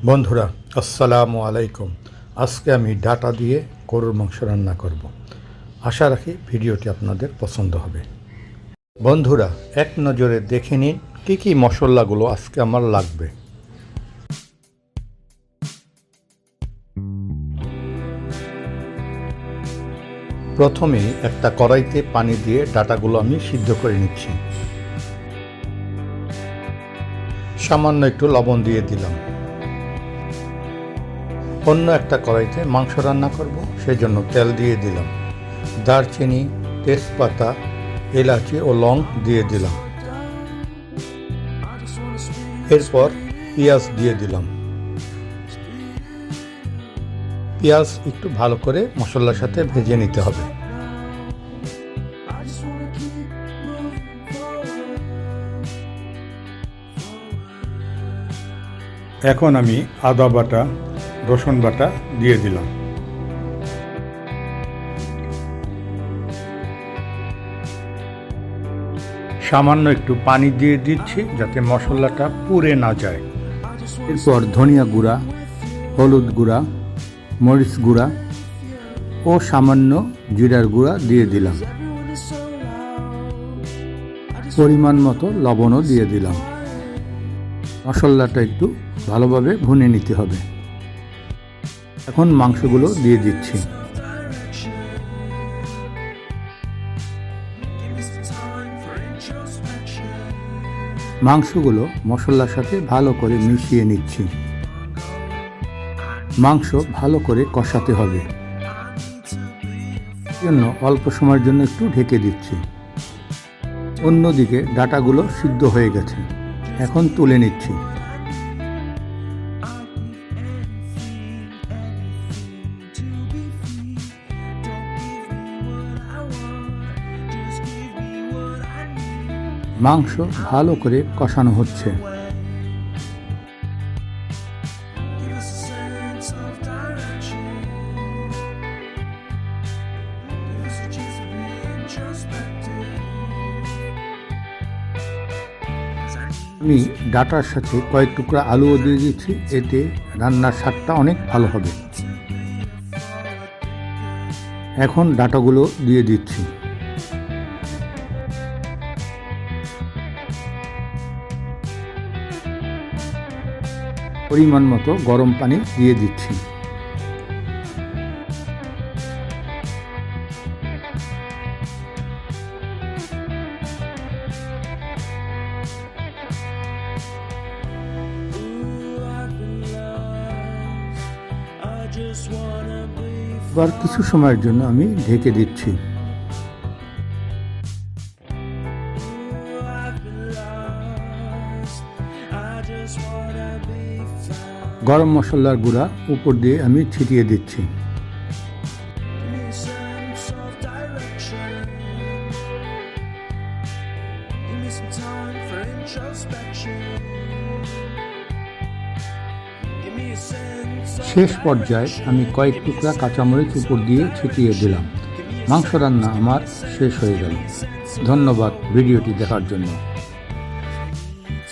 বন্ধুরা আসসালামু আলাইকুম। আজকে আমি ডাটা দিয়ে গরুর মাংস রান্না করব। আশা রাখি ভিডিওটি আপনাদের পছন্দ হবে। বন্ধুরা এক নজরে দেখে নিন কী কী মশলাগুলো আজকে আমার লাগবে। প্রথমে একটা কড়াইতে পানি দিয়ে ডাটাগুলো আমি সিদ্ধ করে নিচ্ছি। সামান্য একটু লবণ দিয়ে দিলাম। অন্য একটা কড়াইতে মাংস রান্না করব, সেই জন্য তেল দিয়ে দিলাম। দারচিনি, তেজপাতা, এলাচি ও লং দিয়ে দিলাম। এরপর পেঁয়াজ দিয়ে দিলাম। পেঁয়াজ একটু ভালো করে মশলার সাথে ভেজে নিতে হবে। এখন আমি আদা বাটা, রসুন বাটা দিয়ে দিলাম। সামান্য একটু পানি দিয়ে দিচ্ছি যাতে মশলাটা পুড়ে না যায়। এরপর ধনিয়া গুঁড়া, হলুদ গুঁড়া, মরিচ গুঁড়া ও সামান্য জিরার গুঁড়া দিয়ে দিলাম। পরিমাণ মতো লবণও দিয়ে দিলাম। মশলাটা একটু ভালোভাবে ভুনে নিতে হবে। এখন মাংসগুলো দিয়ে দিচ্ছি। মাংসগুলো মশলার সাথে ভালো করে মিশিয়ে নিচ্ছি। মাংস ভালো করে কষাতে হবে, জন্য অল্প সময়ের জন্য একটু ঢেকে দিচ্ছি। অন্যদিকে ডাটাগুলো সিদ্ধ হয়ে গেছে, এখন তুলে নিচ্ছি। মাংস ভালো করে কষানো হচ্ছে। আমি ডাটার সাথে কয়েক টুকরা আলুও দিয়ে দিচ্ছি, এতে রান্নার স্বাদটা অনেক ভালো হবে। এখন ডাটাগুলো দিয়ে দিচ্ছি। পরিমাণ মতো গরম পানি দিয়ে দিচ্ছি। এবার কিছু সময়ের জন্য আমি ঢেকে দিচ্ছি। গরম মশলার গুঁড়া উপর দিয়ে আমি ছিটিয়ে দিচ্ছি। শেষ পর্যায়ে আমি কয়েক টুকরা কাঁচামরিচ উপর দিয়ে ছিটিয়ে দিলাম। মাংস রান্না আমার শেষ হয়ে গেল। ধন্যবাদ ভিডিওটি দেখার জন্য।